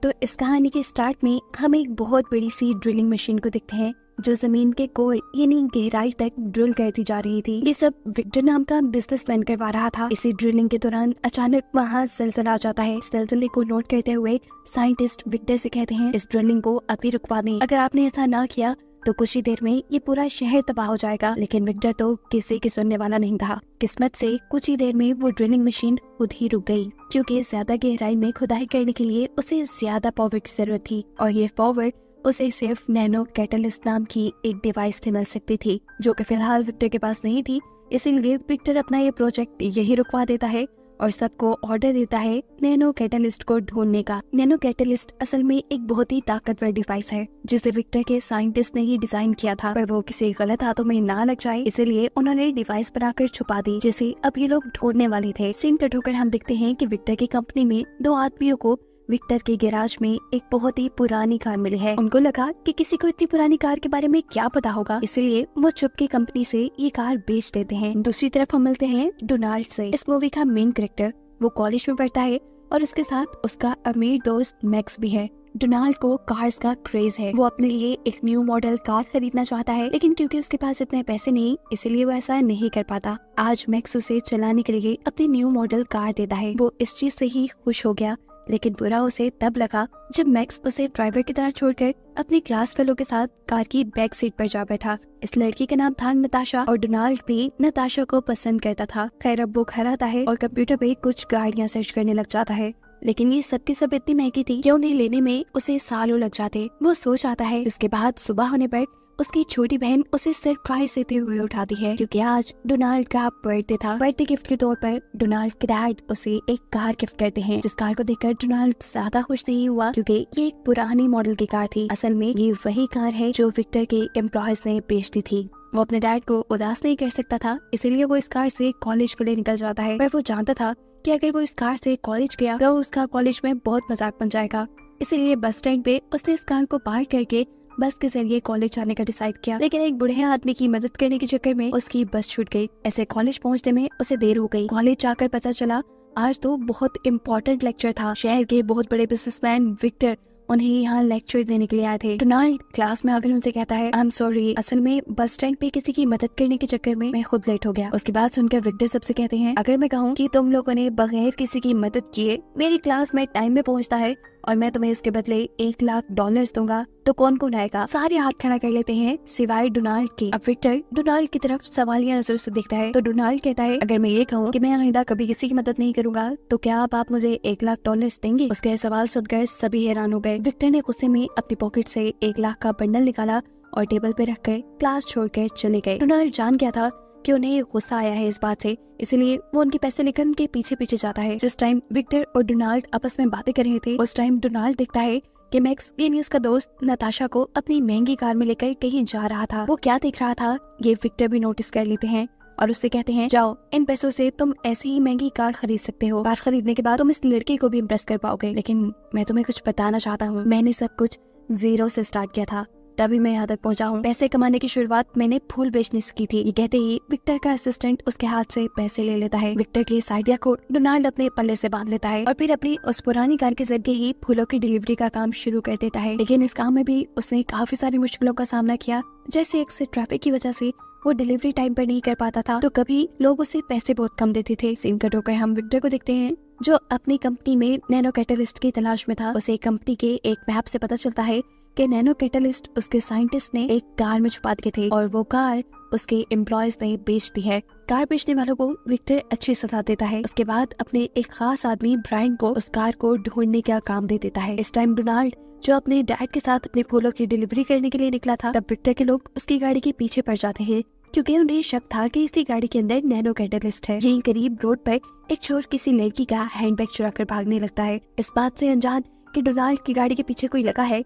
तो इस कहानी के स्टार्ट में हम एक बहुत बड़ी सी ड्रिलिंग मशीन को देखते हैं जो जमीन के कोर यानी गहराई तक ड्रिल करती जा रही थी। ये सब विक्टर नाम का बिजनेसमैन करवा रहा था। इसी ड्रिलिंग के दौरान अचानक वहाँ जलजला आ जाता है। इस जलजले को नोट करते हुए साइंटिस्ट विक्टर से कहते हैं इस ड्रिलिंग को अभी रुकवा दें। अगर आपने ऐसा ना किया तो कुछ ही देर में ये पूरा शहर तबाह हो जाएगा। लेकिन विक्टर तो किसी की सुनने वाला नहीं था। किस्मत से कुछ ही देर में वो ड्रिलिंग मशीन खुद ही रुक गई, क्योंकि ज्यादा गहराई में खुदाई करने के लिए उसे ज्यादा पावर की जरूरत थी और ये पावर उसे सिर्फ नैनो कैटलिस्ट नाम की एक डिवाइस से मिल सकती थी, जो कि फिलहाल विक्टर के पास नहीं थी। इसीलिए विक्टर अपना ये प्रोजेक्ट यही रुकवा देता है और सबको ऑर्डर देता है नैनो कैटलिस्ट को ढूंढने का। नैनो कैटलिस्ट असल में एक बहुत ही ताकतवर डिवाइस है जिसे विक्टर के साइंटिस्ट ने ही डिजाइन किया था, पर वो किसी गलत हाथों में ना लग जाए इसलिए उन्होंने डिवाइस बनाकर छुपा दी, जिसे अब ये लोग ढूंढने वाले थे। सीन कट होकर हम देखते हैं कि विक्टर की कंपनी में दो आदमियों को विक्टर के गैराज में एक बहुत ही पुरानी कार मिली है। उनको लगा कि किसी को इतनी पुरानी कार के बारे में क्या पता होगा, इसलिए वो चुपके कंपनी से ये कार बेच देते हैं। दूसरी तरफ हम मिलते हैं डोनाल्ड से। इस मूवी का मेन कैरेक्टर वो कॉलेज में पढ़ता है और उसके साथ उसका अमीर दोस्त मैक्स भी है। डोनाल्ड को कार्स का क्रेज है। वो अपने लिए एक न्यू मॉडल कार खरीदना चाहता है, लेकिन क्योंकि उसके पास इतने पैसे नहीं इसलिए वो ऐसा नहीं कर पाता। आज मैक्स उसे चलाने के लिए अपनी न्यू मॉडल कार देता है। वो इस चीज से ही खुश हो गया, लेकिन बुरा उसे तब लगा जब मैक्स उसे ड्राइवर की तरह छोड़कर अपनी क्लास फेलो के साथ कार की बैक सीट पर जा बैठा। इस लड़की का नाम था नताशा और डोनाल्ड भी नताशा को पसंद करता था। खैर अब वो घर आता है और कंप्यूटर पे कुछ गाड़ियां सर्च करने लग जाता है, लेकिन ये सब की सब इतनी महंगी थी कि उन्हें लेने में उसे सालों लग जाते। वो सोच आता है। इसके बाद सुबह होने पर उसकी छोटी बहन उसे सरप्राइज देते हुए उठाती है, क्योंकि आज डोनाल्ड का बर्थडे था। बर्थडे गिफ्ट के तौर पर डोनाल्ड के डैड उसे एक कार गिफ्ट करते हैं, जिस कार को देखकर डोनाल्ड ज्यादा खुश नहीं हुआ, क्योंकि ये एक पुरानी मॉडल की कार थी। असल में ये वही कार है जो विक्टर के एम्प्लॉयज ने बेच दी थी। वो अपने डैड को उदास नहीं कर सकता था, इसीलिए वो इस कार से कॉलेज के लिए निकल जाता है। पर वो जानता था कि अगर वो इस कार से कॉलेज गया तो उसका कॉलेज में बहुत मजाक बन जाएगा, इसीलिए बस स्टैंड पे उसने इस कार को पार्क करके बस के जरिए कॉलेज जाने का डिसाइड किया। लेकिन एक बूढ़े आदमी की मदद करने के चक्कर में उसकी बस छूट गई। ऐसे कॉलेज पहुंचने में उसे देर हो गई। कॉलेज जाकर पता चला आज तो बहुत इम्पोर्टेंट लेक्चर था। शहर के बहुत बड़े बिजनेसमैन विक्टर उन्हें यहाँ लेक्चर देने के लिए आए थे। डोनाल्ड क्लास में आकर उनसे कहता है आई एम सॉरी, असल में बस स्टैंड पे किसी की मदद करने के चक्कर में मैं खुद लेट हो गया। उसके बाद सुनकर विक्टर सबसे कहते हैं अगर मैं कहूँ कि तुम लोगों ने बगैर किसी की मदद किए मेरी क्लास में टाइम में पहुँचता है और मैं तुम्हें इसके बदले $1,00,000 दूंगा तो कौन कौन आएगा? सारे हाथ खड़ा कर लेते हैं सिवाय डोनाल्ड के। अब विक्टर डोनाल्ड की तरफ सवालिया नजर से देखता है तो डोनाल्ड कहता है अगर मैं ये कहूँ कि मैं आइंदा कभी किसी की मदद नहीं करूंगा तो क्या आप मुझे $1,00,000 देंगे? उसका सवाल सुनकर सभी हैरान हो गए। विक्टर ने गुस्से में अपनी पॉकेट से 1,00,000 का बंडल निकाला और टेबल पे रखकर क्लास छोड़कर चले गए। डोनाल्ड जान गया था कि उन्हें गुस्सा आया है इस बात से, इसलिए वो उनके पैसे लेकर उनके पीछे पीछे जाता है। जिस टाइम विक्टर और डोनाल्ड आपस में बातें कर रहे थे उस टाइम डोनाल्ड देखता है कि मैक्स यानी उसका दोस्त नताशा को अपनी महंगी कार में लेकर कहीं जा रहा था। वो क्या देख रहा था ये विक्टर भी नोटिस कर लेते हैं और उससे कहते हैं जाओ इन पैसों से तुम ऐसी ही महंगी कार खरीद सकते हो। कार खरीदने के बाद तुम इस लड़की को भी इम्प्रेस कर पाओगे। लेकिन मैं तुम्हें कुछ बताना चाहता हूँ, मैंने सब कुछ जीरो से स्टार्ट किया था, तभी मैं यहाँ तक पहुँचा हूँ। पैसे कमाने की शुरुआत मैंने फूल बेचने से की थी। ये कहते ही विक्टर का असिस्टेंट उसके हाथ से पैसे ले लेता है। विक्टर के इस आइडिया को डोनाल्ड अपने पल्ले से बांध लेता है और फिर अपनी उस पुरानी कार के जरिए ही फूलों की डिलीवरी का काम शुरू कर देता है। लेकिन इस काम में भी उसने काफी सारी मुश्किलों का सामना किया, जैसे एक से ट्रैफिक की वजह से वो डिलीवरी टाइम पर नहीं कर पाता था, तो कभी लोग उसे पैसे बहुत कम देते थे। सीन कट होकर हम विक्टर को देखते हैं जो अपनी कंपनी में नैनो कैटलिस्ट की तलाश में था। उसे कंपनी के एक मैप से पता चलता है कि नैनो कैटलिस्ट उसके साइंटिस्ट ने एक कार में छुपा दिए थे और वो कार उसके एम्प्लॉयज ने बेच दी है। कार बेचने वालों को विक्टर अच्छी सजा देता है। उसके बाद अपने एक खास आदमी ब्रायन को उस कार को ढूंढने का काम दे देता है। इस टाइम डोनाल्ड जो अपने डैड के साथ अपने फूलों की डिलीवरी करने के लिए निकला था, तब विक्टर के लोग उसकी गाड़ी के पीछे पड़ जाते हैं, क्योंकि उन्हें शक था कि इसी गाड़ी के अंदर नैनो कैटलिस्ट है। यहीं करीब रोड पर एक चोर किसी लड़की का हैंडबैग चुरा कर भागने लगता है। इस बात से अनजान कि डोनाल्ड की गाड़ी के पीछे कोई लगा है,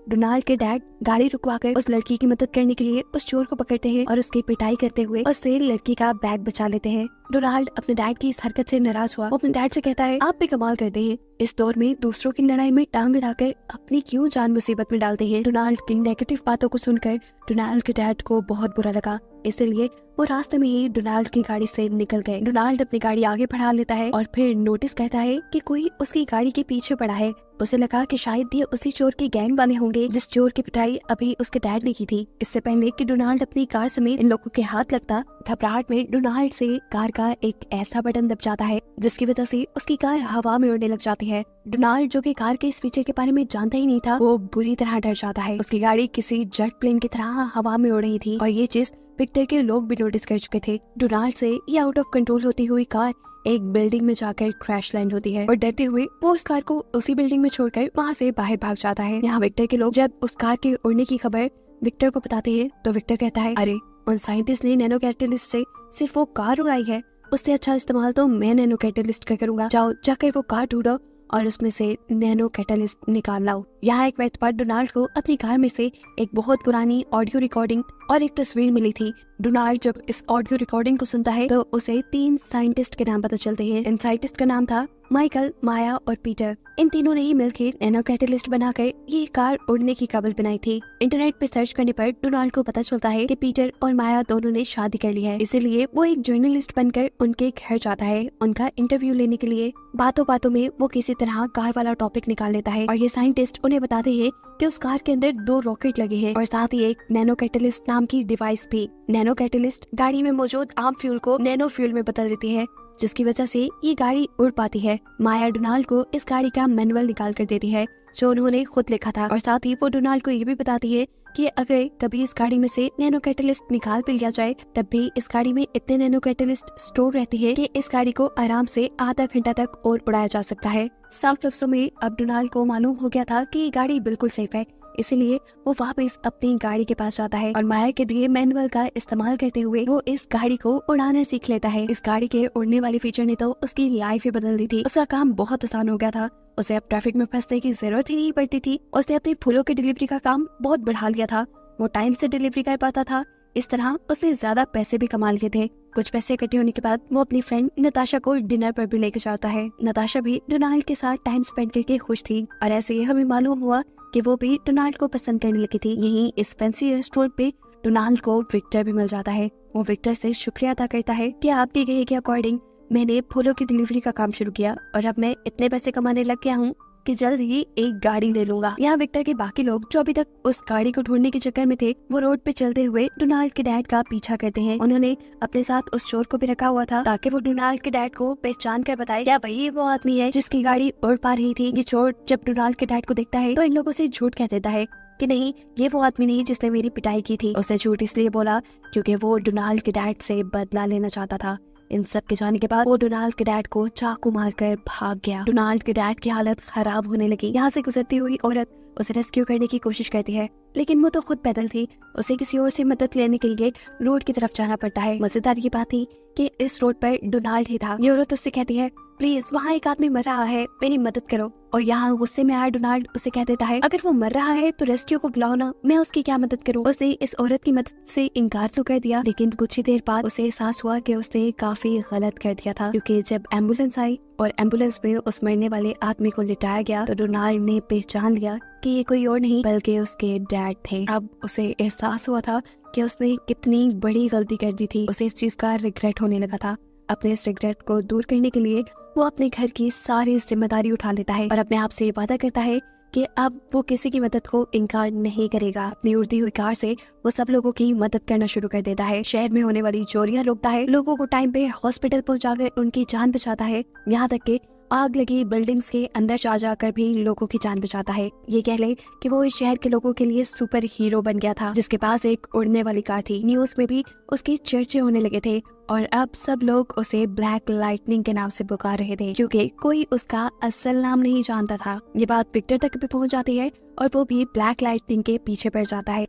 डोनाल्ड के डैड गाड़ी रुकवाकर उस लड़की की मदद करने के लिए उस चोर को पकड़ते हैं और उसकी पिटाई करते हुए उससे लड़की का बैग बचा लेते हैं। डोनाल्ड अपने डैड की इस हरकत से नाराज हुआ। वो अपने डैड से कहता है, आप भी कमाल करते हैं, इस दौर में दूसरों की लड़ाई में टांग अड़ाकर अपनी क्यों जान मुसीबत में डालते हैं। डोनाल्ड की नेगेटिव बातों को सुनकर डोनाल्ड के डैड को बहुत बुरा लगा, इसलिए वो रास्ते में ही डोनाल्ड की गाड़ी से निकल गए। डोनाल्ड अपनी गाड़ी आगे बढ़ा लेता है और फिर नोटिस करता है कि कोई उसकी गाड़ी के पीछे पड़ा है। उसे लगा कि शायद ये उसी चोर के गैंग वाले होंगे जिस चोर की पिटाई अभी उसके डैड ने की थी। इससे पहले कि डोनाल्ड अपनी कार समेत इन लोगों के हाथ लगता, घबराहट में डोनाल्ड से कार का एक ऐसा बटन दब जाता है जिसकी वजह से उसकी कार हवा में उड़ने लग जाती है। डोनाल्ड, जो कि कार के इस फीचर के बारे में जानता ही नहीं था, वो बुरी तरह डर जाता है। उसकी गाड़ी किसी जेट प्लेन की तरह हवा में उड़ रही थी और ये चीज विक्टर के लोग भी नोटिस कर चुके थे। डोनाल्ड से ये आउट ऑफ कंट्रोल होती हुई कार एक बिल्डिंग में जाकर क्रैश लैंड होती है और डरते हुए वो उस कार को उसी बिल्डिंग में छोड़कर वहाँ से बाहर भाग जाता है। यहाँ विक्टर के लोग जब उस कार के उड़ने की खबर विक्टर को बताते हैं तो विक्टर कहता है, अरे उन साइंटिस्ट ने नैनो कैटलिस्ट से सिर्फ वो कार उड़ाई है, उससे अच्छा इस्तेमाल तो मैं नैनो कैटलिस्ट का करूंगा। जाओ जाकर वो कार ढूंढो और उसमें से नैनो कैटलिस्ट निकाल लाओ। यहाँ एक वक्त बाद डोनाल्ड को अपनी कार में से एक बहुत पुरानी ऑडियो रिकॉर्डिंग और एक तस्वीर मिली थी। डोनाल्ड जब इस ऑडियो रिकॉर्डिंग को सुनता है तो उसे 3 साइंटिस्ट के नाम पता चलते हैं। इन साइंटिस्ट का नाम था माइकल, माया और पीटर। इन तीनों ने ही मिलकर नैनो कैटलिस्ट बनाकर ये कार उड़ने की काबिल बनाई थी। इंटरनेट पे सर्च करने पर डोनाल्ड को पता चलता है कि पीटर और माया दोनों ने शादी कर ली है, इसीलिए वो एक जर्नलिस्ट बनकर उनके घर जाता है उनका इंटरव्यू लेने के लिए। बातों बातों में वो किसी तरह कार वाला टॉपिक निकाल लेता है और ये साइंटिस्ट उन्हें बताते हैं कि उस कार के अंदर 2 रॉकेट लगे हैं और साथ ही एक नैनो कैटलिस्ट नाम की डिवाइस भी। नैनो कैटलिस्ट गाड़ी में मौजूद आम फ्यूल को नैनो फ्यूल में बदल देती है, जिसकी वजह से ये गाड़ी उड़ पाती है। माया डोनाल्ड को इस गाड़ी का मैनुअल निकाल कर देती है जो उन्होंने खुद लिखा था और साथ ही वो डोनाल्ड को ये भी बताती है कि अगर कभी इस गाड़ी में से नैनो कैटलिस्ट निकाल भी लिया जाए तब भी इस गाड़ी में इतने नैनो कैटलिस्ट स्टोर रहती है कि इस गाड़ी को आराम से आधा घंटा तक और उड़ाया जा सकता है। साफ लफ्जों में अब डोनाल्ड को मालूम हो गया था कि ये गाड़ी बिल्कुल सेफ है, इसलिए वो वापस अपनी गाड़ी के पास जाता है और माया के दिए मैनुअल का इस्तेमाल करते हुए वो इस गाड़ी को उड़ाना सीख लेता है। इस गाड़ी के उड़ने वाले फीचर ने तो उसकी लाइफ ही बदल दी थी। उसका काम बहुत आसान हो गया था, उसे अब ट्रैफिक में फंसने की जरूरत ही नहीं पड़ती थी। उसने अपनी फूलों की डिलीवरी का काम बहुत बढ़ा लिया था, वो टाइम से डिलीवरी कर पाता था। इस तरह उसने ज्यादा पैसे भी कमा लिए थे। कुछ पैसे इकट्ठे होने के बाद वो अपनी फ्रेंड नताशा को डिनर पर भी लेकर जाता है। नताशा भी डोनाल्ड के साथ टाइम स्पेंड करके खुश थी और ऐसे ही हमें मालूम हुआ कि वो भी डोनाल्ड को पसंद करने लगी थी। यहीं इस फैंसी रेस्टोरेंट पे डोनाल्ड को विक्टर भी मिल जाता है। वो विक्टर से शुक्रिया अदा करता है कि आपके कहे के अकॉर्डिंग मैंने फूलों की डिलीवरी का काम शुरू किया और अब मैं इतने पैसे कमाने लग गया हूँ कि जल्द ही एक गाड़ी ले लूंगा। यहाँ विक्टर के बाकी लोग जो अभी तक उस गाड़ी को ढूंढने के चक्कर में थे, वो रोड पे चलते हुए डोनाल्ड के डैड का पीछा करते हैं। उन्होंने अपने साथ उस चोर को भी रखा हुआ था ताकि वो डोनाल्ड के डैड को पहचान कर बताए क्या वही वो आदमी है जिसकी गाड़ी उड़ पा रही थी। ये चोर जब डोनाल्ड के डैड को देखता है तो इन लोगों से झूठ कह देता है कि नहीं, ये वो आदमी नहीं जिसने मेरी पिटाई की थी। उसने झूठ इसलिए बोला क्योंकि वो डोनाल्ड के डैड से बदला लेना चाहता था। इन सब के जाने के बाद वो डोनाल्ड के डैड को चाकू मारकर भाग गया। डोनाल्ड के डैड की हालत खराब होने लगी। यहाँ से गुजरती हुई औरत उसे रेस्क्यू करने की कोशिश करती है, लेकिन वो तो खुद पैदल थी। उसे किसी और से मदद लेने के लिए रोड की तरफ जाना पड़ता है। मजेदार ये बात थी कि इस रोड पर डोनाल्ड ही था। ये औरत उससे कहती है, प्लीज वहाँ एक आदमी मर रहा है, मेरी मदद करो। और यहाँ गुस्से में आया डोनाल्ड उसे कह देता है, अगर वो मर रहा है तो रेस्क्यू को बुलाओ ना, मैं उसकी क्या मदद करूँ। उसने इस औरत की मदद से इनकार तो कर दिया, लेकिन कुछ ही देर बाद उसे एहसास हुआ कि उसने काफी गलत कर दिया था, क्योंकि जब एम्बुलेंस आई और एम्बुलेंस में उस मरने वाले आदमी को लिटाया गया तो डोनाल्ड ने पहचान लिया कि ये कोई और नहीं बल्कि उसके डैड थे। अब उसे एहसास हुआ था कि उसने कितनी बड़ी गलती कर दी थी। उसे इस चीज का रिग्रेट होने लगा था। अपने इस रिग्रेट को दूर करने के लिए वो अपने घर की सारी जिम्मेदारी उठा लेता है और अपने आप से वादा करता है कि अब वो किसी की मदद को इनकार नहीं करेगा। अपनी उड़ती हुई कार से वो सब लोगों की मदद करना शुरू कर देता है। शहर में होने वाली चोरियां रोकता है, लोगों को टाइम पे हॉस्पिटल पहुंचाकर उनकी जान बचाता है, यहाँ तक कि आग लगी बिल्डिंग्स के अंदर जा जाकर भी लोगों की जान बचाता है। ये कह ले कि वो इस शहर के लोगों के लिए सुपर हीरो बन गया था, जिसके पास एक उड़ने वाली कार थी। न्यूज में भी उसके चर्चे होने लगे थे और अब सब लोग उसे ब्लैक लाइटनिंग के नाम से पुकार रहे थे, क्योंकि कोई उसका असल नाम नहीं जानता था। ये बात विक्टर तक भी पहुंच जाती है और वो भी ब्लैक लाइटनिंग के पीछे पड़ जाता है।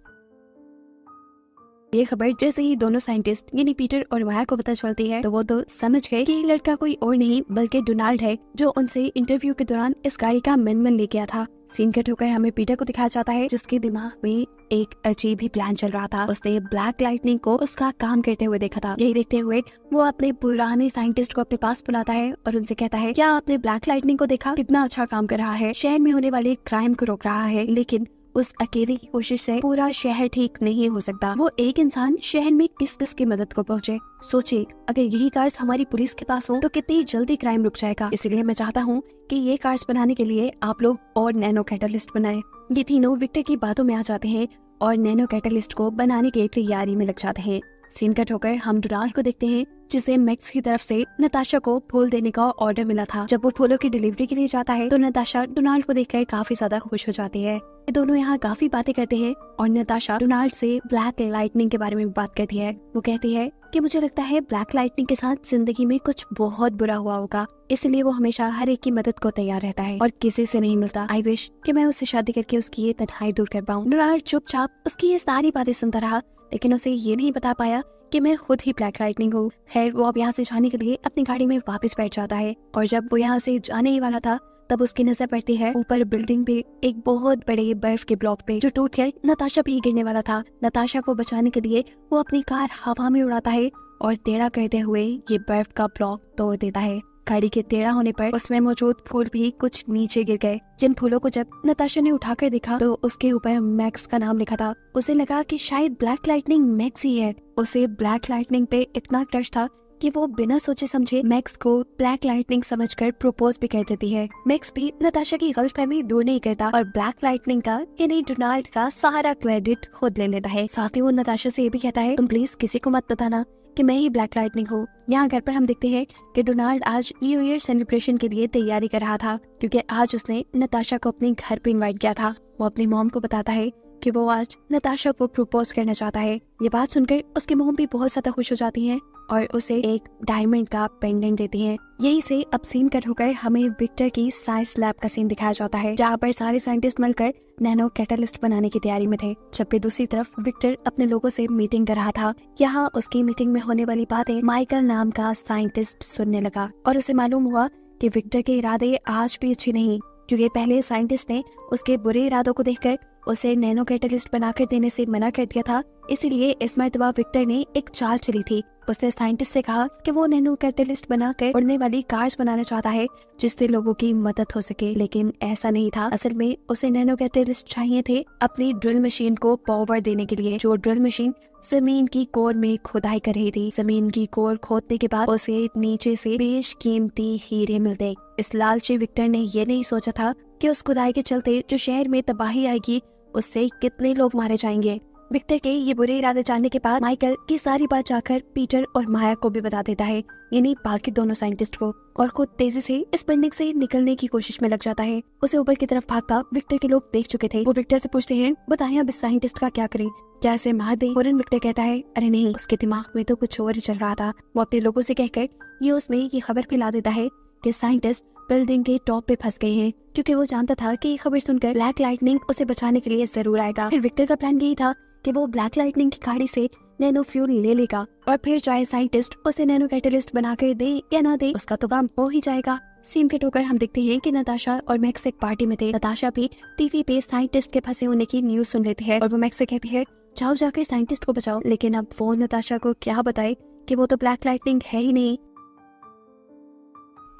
ये खबर जैसे ही दोनों साइंटिस्ट यानी पीटर और माया को पता चलती है तो वो तो समझ गए कि ये लड़का कोई और नहीं बल्कि डोनाल्ड है, जो उनसे इंटरव्यू के दौरान इस गाड़ी का मैनुअल ले गया था। सीन कट होकर हमें पीटर को दिखाया जाता है, जिसके दिमाग में एक अजीब ही प्लान चल रहा था। उसने ब्लैक लाइटनिंग को उसका काम करते हुए देखा था। यही देखते हुए वो अपने पुराने साइंटिस्ट को अपने पास बुलाता है और उनसे कहता है, क्या आपने ब्लैक लाइटनिंग को देखा? कितना अच्छा काम कर रहा है, शहर में होने वाले क्राइम को रोक रहा है, लेकिन उस अकेले की कोशिश से पूरा शहर ठीक नहीं हो सकता। वो एक इंसान शहर में किस किस की मदद को पहुंचे। सोचिए, अगर यही कार्स हमारी पुलिस के पास हो तो कितनी जल्दी क्राइम रुक जाएगा। इसलिए मैं चाहता हूँ कि ये कार्स बनाने के लिए आप लोग और नैनो कैटलिस्ट बनाएं। ये तीनों विक्टर की बातों में आ जाते हैं और नैनो कैटलिस्ट को बनाने की तैयारी में लग जाते हैं। सीन कट होकर हम डोनाल्ड को देखते हैं, जिसे मैक्स की तरफ से नताशा को फूल देने का ऑर्डर मिला था। जब वो फूलों की डिलीवरी के लिए जाता है तो नताशा डोनाल्ड को देखकर काफी ज्यादा खुश हो जाती है। ये दोनों यहाँ काफी बातें करते हैं और नताशा डोनाल्ड से ब्लैक लाइटनिंग के बारे में बात करती है। वो कहती है कि मुझे लगता है ब्लैक लाइटनिंग के साथ जिंदगी में कुछ बहुत बुरा हुआ होगा, इसलिए वो हमेशा हर एक की मदद को तैयार रहता है और किसी से नहीं मिलता। आई विश कि मैं उससे शादी करके उसकी ये तन्हाई दूर कर पाऊँ। डोनाल्ड चुपचाप उसकी ये सारी बातें सुनता रहा, लेकिन उसे ये नहीं बता पाया कि मैं खुद ही ब्लैक लाइटनिंग हूँ। खैर, वो अब यहाँ से जाने के लिए अपनी गाड़ी में वापस बैठ जाता है और जब वो यहाँ से जाने ही वाला था तब उसकी नजर पड़ती है ऊपर बिल्डिंग पे एक बहुत बड़े बर्फ के ब्लॉक पे, जो टूटकर नताशा पे ही गिरने वाला था। नताशा को बचाने के लिए वो अपनी कार हवा में उड़ाता है और टेढ़ा करते हुए ये बर्फ का ब्लॉक तोड़ देता है। गाड़ी के टेढ़ा होने पर उसमें मौजूद फूल भी कुछ नीचे गिर गए, जिन फूलों को जब नताशा ने उठाकर देखा तो उसके ऊपर मैक्स का नाम लिखा था। उसे लगा कि शायद ब्लैक लाइटनिंग मैक्स ही है। उसे ब्लैक लाइटनिंग पे इतना क्रश था कि वो बिना सोचे समझे मैक्स को ब्लैक लाइटनिंग समझकर प्रपोज भी कर देती है। मैक्स भी नताशा की गलतफहमी दूर नहीं करता और ब्लैक लाइटनिंग का यानी डोनाल्ड का सारा क्रेडिट खुद ले लेता है। साथ ही वो नताशा से ये भी कहता है, तुम प्लीज किसी को मत बताना कि मैं ही ब्लैक लाइटनिंग हूँ। यहाँ घर पर हम देखते हैं कि डोनाल्ड आज न्यू ईयर सेलिब्रेशन के लिए तैयारी कर रहा था, क्योंकि आज उसने नताशा को अपने घर पे इनवाइट किया था। वो अपनी मॉम को बताता है कि वो आज नताशा को प्रपोज करना चाहता है। ये बात सुनकर उसकी मॉम भी बहुत ज्यादा खुश हो जाती हैं और उसे एक डायमंड का पेंडेंट देती हैं। यही से अब सीन कट होकर हमें विक्टर की साइंस लैब का सीन दिखाया जाता है, जहाँ पर सारे साइंटिस्ट मिलकर नैनो कैटलिस्ट बनाने की तैयारी में थे। जबकि दूसरी तरफ विक्टर अपने लोगों से मीटिंग कर रहा था। यहाँ उसकी मीटिंग में होने वाली बातें माइकल नाम का साइंटिस्ट सुनने लगा और उसे मालूम हुआ कि विक्टर के इरादे आज भी अच्छे नहीं, क्योंकि पहले साइंटिस्ट ने उसके बुरे इरादों को देखकर उसे नैनो कैटलिस्ट बनाकर देने से मना कर दिया था। इसीलिए इस मर्तबा विक्टर ने एक चाल चली थी। उसने साइंटिस्ट से कहा कि वो नैनो कैटलिस्ट बनाकर उड़ने वाली कार्स बनाना चाहता है, जिससे लोगों की मदद हो सके। लेकिन ऐसा नहीं था। असल में उसे नैनो कैटलिस्ट चाहिए थे अपनी ड्रिल मशीन को पावर देने के लिए, जो ड्रिल मशीन जमीन की कोर में खुदाई कर रही थी। जमीन की कोर खोदने के बाद उसे नीचे से बेशकीमती हीरे मिलते। इस लालची विक्टर ने ये नहीं सोचा था कि उस खुदाई के चलते जो शहर में तबाही आएगी उससे कितने लोग मारे जाएंगे। विक्टर के ये बुरे इरादे जानने के बाद माइकल की सारी बात जाकर पीटर और माया को भी बता देता है, यानी बाकी दोनों साइंटिस्ट को, और खुद तेजी से इस बिल्डिंग से निकलने की कोशिश में लग जाता है। उसे ऊपर की तरफ भागता विक्टर के लोग देख चुके थे। वो विक्टर से पूछते हैं, बताएं अब इस साइंटिस्ट का क्या करें, क्या इसे मार दें? फौरन विक्टर कहता है, अरे नहीं, उसके दिमाग में तो कुछ और ही चल रहा था। वो अपने लोगों से कहकर ये उसमें ये खबर फैला देता है कि साइंटिस्ट बिल्डिंग के टॉप पे फंस गए हैं, क्योंकि वो जानता था कि ये खबर सुनकर ब्लैक लाइटनिंग उसे बचाने के लिए जरूर आएगा। फिर विक्टर का प्लान यही था कि वो ब्लैक लाइटनिंग की गाड़ी से नैनो फ्यूल ले लेगा और फिर चाहे साइंटिस्ट उसे नैनो कैटलिस्ट बना कर दे या ना दे, उसका तो काम हो ही जाएगा। सीन कट होकर हम देखते हैं कि नताशा और मैक्स एक पार्टी में थे। नताशा भी टीवी पे साइंटिस्ट के फंसे होने की न्यूज सुन लेती है और वो मैक्स से कहती है, जाओ जाकर साइंटिस्ट को बचाओ। लेकिन अब वो नताशा को क्या बताए कि वो तो ब्लैक लाइटनिंग है ही नहीं।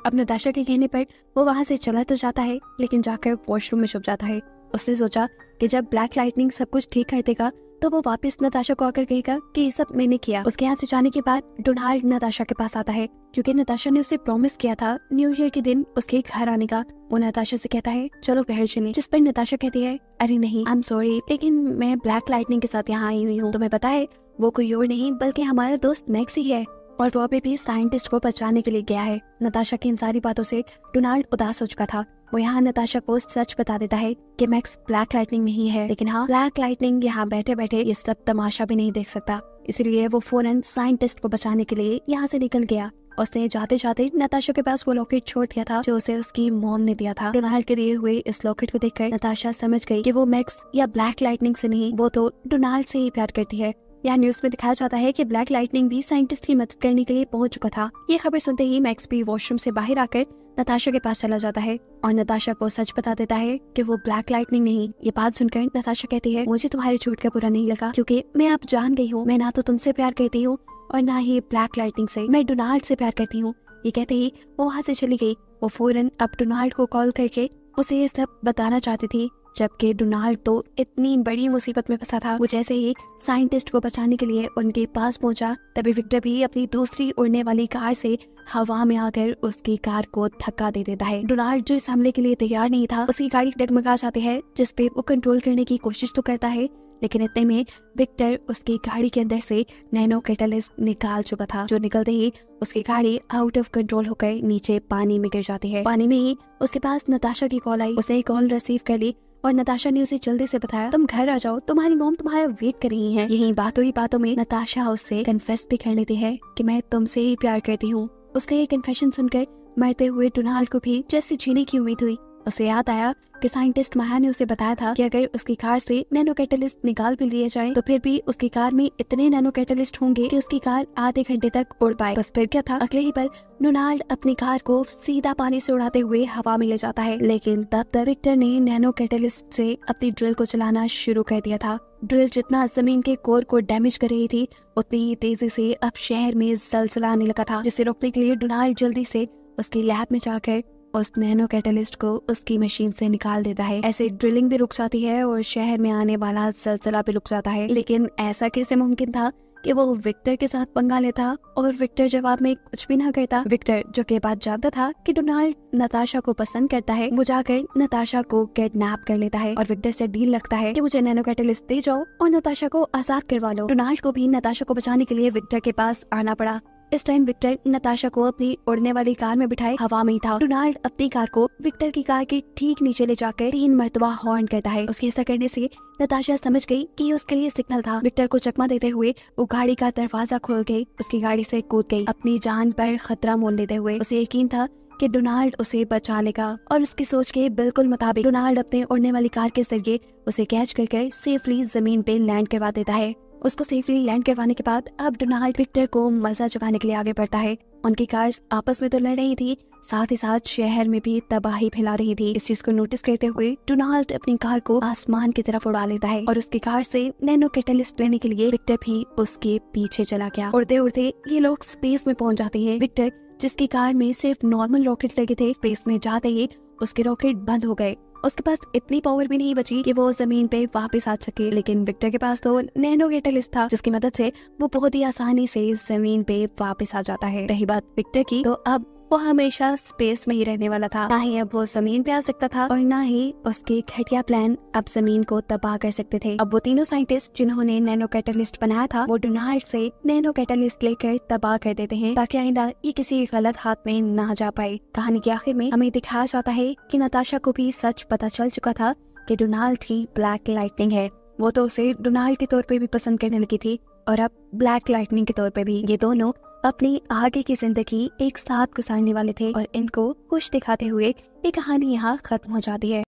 अब नताशा के कहने पर वो वहाँ से चला तो जाता है, लेकिन जाकर वॉशरूम में छुप जाता है। उसने सोचा कि जब ब्लैक लाइटनिंग सब कुछ ठीक कर देगा तो वो वापस नताशा को आकर कहेगा कि ये सब मैंने किया। उसके यहाँ से जाने के बाद डोनाल्ड नताशा के पास आता है, क्योंकि नताशा ने उसे प्रॉमिस किया था न्यू ईयर के दिन उसके घर आने का। वो नताशा से कहता है, चलो घर चलें, जिस पर नताशा कहती है, अरे नहीं, आई एम सॉरी, लेकिन मैं ब्लैक लाइटनिंग के साथ यहाँ आई हुई हूँ। तुम्हें पता है वो कोई और नहीं बल्कि हमारा दोस्त मैक्स ही है, और वो अभी भी साइंटिस्ट को बचाने के लिए गया है। नताशा की इन सारी बातों से डोनाल्ड उदास हो चुका था। वो यहाँ नताशा को सच बता देता है कि मैक्स ब्लैक लाइटनिंग नहीं है, लेकिन हाँ, ब्लैक लाइटनिंग यहाँ बैठे बैठे ये सब तमाशा भी नहीं देख सकता। इसलिए वो फौरन साइंटिस्ट को बचाने के लिए यहाँ से निकल गया। उसने जाते जाते नताशा के पास वो लॉकेट छोड़ दिया था जो उसे उसकी मॉम ने दिया था। डोनाल्ड के दिए हुए इस लॉकेट को देखकर नताशा समझ गई कि वो मैक्स या ब्लैक लाइटनिंग से नहीं, वो तो डोनाल्ड से ही प्यार करती है। यहाँ न्यूज में दिखाया जाता है कि ब्लैक लाइटनिंग भी साइंटिस्ट की मदद करने के लिए पहुंच चुका था। ये खबर सुनते ही मैक्स भी वॉशरूम से बाहर आकर नताशा के पास चला जाता है और नताशा को सच बता देता है कि वो ब्लैक लाइटनिंग नहीं। ये बात सुनकर नताशा कहती है, मुझे तुम्हारे झूठ का बुरा नहीं लगा, क्योंकि मैं अब जान गई हूँ, मैं ना तो तुमसे प्यार करती हूँ और ना ही ब्लैक लाइटनिंग से, मैं डोनाल्ड से प्यार करती हूँ। ये कहते ही वो वहाँ से चली गई। वो फौरन अब डोनाल्ड को कॉल करके उसे ये सब बताना चाहती थी, जबकि डोनाल्ड तो इतनी बड़ी मुसीबत में फंसा था। वो जैसे ही साइंटिस्ट को बचाने के लिए उनके पास पहुंचा, तभी विक्टर भी अपनी दूसरी उड़ने वाली कार से हवा में आकर उसकी कार को धक्का दे देता है। डोनाल्ड जो इस हमले के लिए तैयार नहीं था, उसकी गाड़ी डगमगा जाती है, जिसपे वो कंट्रोल करने की कोशिश तो करता है, लेकिन इतने में विक्टर उसकी गाड़ी के अंदर से नैनो कैटलिस्ट निकाल चुका था, जो निकलते ही उसकी गाड़ी आउट ऑफ कंट्रोल होकर नीचे पानी में गिर जाती है। पानी में ही उसके पास नताशा की कॉल आई। उसने कॉल रिसीव कर ली और नताशा ने उसे जल्दी से बताया, तुम घर आ जाओ, तुम्हारी मॉम तुम्हारा वेट कर रही है। यही बातों ही बातों में नताशा उससे कन्फेस भी कर लेती है कि मैं तुमसे ही प्यार करती हूँ। उसका ये कन्फेशन सुनकर मरते हुए डोनाल्ड को भी जैसे जीने की उम्मीद हुई। उसे याद आया कि साइंटिस्ट माया ने उसे बताया था कि अगर उसकी कार से नैनो कैटलिस्ट निकाल भी लिए जाए तो फिर भी उसकी कार में इतने नैनो कैटलिस्ट होंगे कि उसकी कार आधे घंटे तक उड़ पाए। बस फिर क्या था, अगले ही पल डोनाल्ड अपनी कार को सीधा पानी से उड़ाते हुए हवा में ले जाता है। लेकिन तब तक विक्टर ने नैनो कैटलिस्ट से अपनी ड्रिल को चलाना शुरू कर दिया था। ड्रिल जितना जमीन के कोर को डैमेज कर रही थी, उतनी ही तेजी से अब शहर में जलजला आने लगा था, जिसे रोकने के लिए डोनाल्ड जल्दी से उसकी लैब में जाकर उस नैनो कैटलिस्ट को उसकी मशीन से निकाल देता है। ऐसे ड्रिलिंग भी रुक जाती है और शहर में आने वाला जलजला भी रुक जाता है। लेकिन ऐसा कैसे मुमकिन था कि वो विक्टर के साथ पंगा लेता और विक्टर जवाब में कुछ भी ना करता। विक्टर, जो के बात जानता था कि डोनाल्ड नताशा को पसंद करता है, वो जाकर नताशा को किडनैप कर लेता है और विक्टर से डील रखता है कि मुझे नैनो कैटलिस्ट दे जाओ और नताशा को आजाद करवा लो। डोनाल्ड को भी नताशा को बचाने के लिए विक्टर के पास आना पड़ा। इस टाइम विक्टर नताशा को अपनी उड़ने वाली कार में बिठाए हवा में ही था। डोनाल्ड अपनी कार को विक्टर की कार के ठीक नीचे ले जाकर 3 मरतबा हॉर्न करता है। उसके ऐसा करने से नताशा समझ गई कि ये उसके लिए सिग्नल था। विक्टर को चकमा देते हुए वो गाड़ी का दरवाजा खोल गई, उसकी गाड़ी से कूद गई, अपनी जान पर खतरा मोल लेते हुए। उसे यकीन था कि डोनाल्ड उसे बचा लेगा और उसकी सोच के बिल्कुल मुताबिक डोनाल्ड अपने उड़ने वाली कार के जरिए उसे कैच करके सेफली जमीन पे लैंड करवा देता है। उसको सेफली लैंड करवाने के बाद अब डोनाल्ड विक्टर को मजा चुकाने के लिए आगे बढ़ता है। उनकी कार्स आपस में तो लड़ रही थी, साथ ही साथ शहर में भी तबाही फैला रही थी। इस चीज को नोटिस करते हुए डोनाल्ड अपनी कार को आसमान की तरफ उड़ा लेता है और उसकी कार से नैनो कैटलिस्ट लेने के लिए विक्टर भी उसके पीछे चला गया। उड़ते उड़ते ये लोग स्पेस में पहुंच जाते हैं। विक्टर, जिसकी कार में सिर्फ नॉर्मल रॉकेट लगे थे, स्पेस में जाते ही उसके रॉकेट बंद हो गए। उसके पास इतनी पावर भी नहीं बची कि वो जमीन पे वापस आ सके। लेकिन विक्टर के पास तो नैनो कैटलिस्ट था, जिसकी मदद से वो बहुत ही आसानी से जमीन पे वापस आ जाता है। रही बात विक्टर की, तो अब वो हमेशा स्पेस में ही रहने वाला था। ना ही अब वो जमीन पे आ सकता था और ना ही उसके घटिया प्लान अब जमीन को तबाह कर सकते थे। अब वो तीनों साइंटिस्ट जिन्होंने नैनो कैटलिस्ट बनाया था, वो डोनाल्ड से नैनो कैटलिस्ट लेकर तबाह कर देते हैं, ताकि आइंदा ये किसी गलत हाथ में ना जा पाए। कहानी के आखिर में हमें दिखाया जाता है कि नताशा को भी सच पता चल चुका था कि डोनाल्ड ही ब्लैक लाइटनिंग है। वो तो उसे डोनाल्ड के तौर पे भी पसंद करने लगी थी और अब ब्लैक लाइटनिंग के तौर पे भी। ये दोनों अपनी आगे की जिंदगी एक साथ गुजारने वाले थे और इनको खुश दिखाते हुए ये कहानी यहाँ खत्म हो जाती है।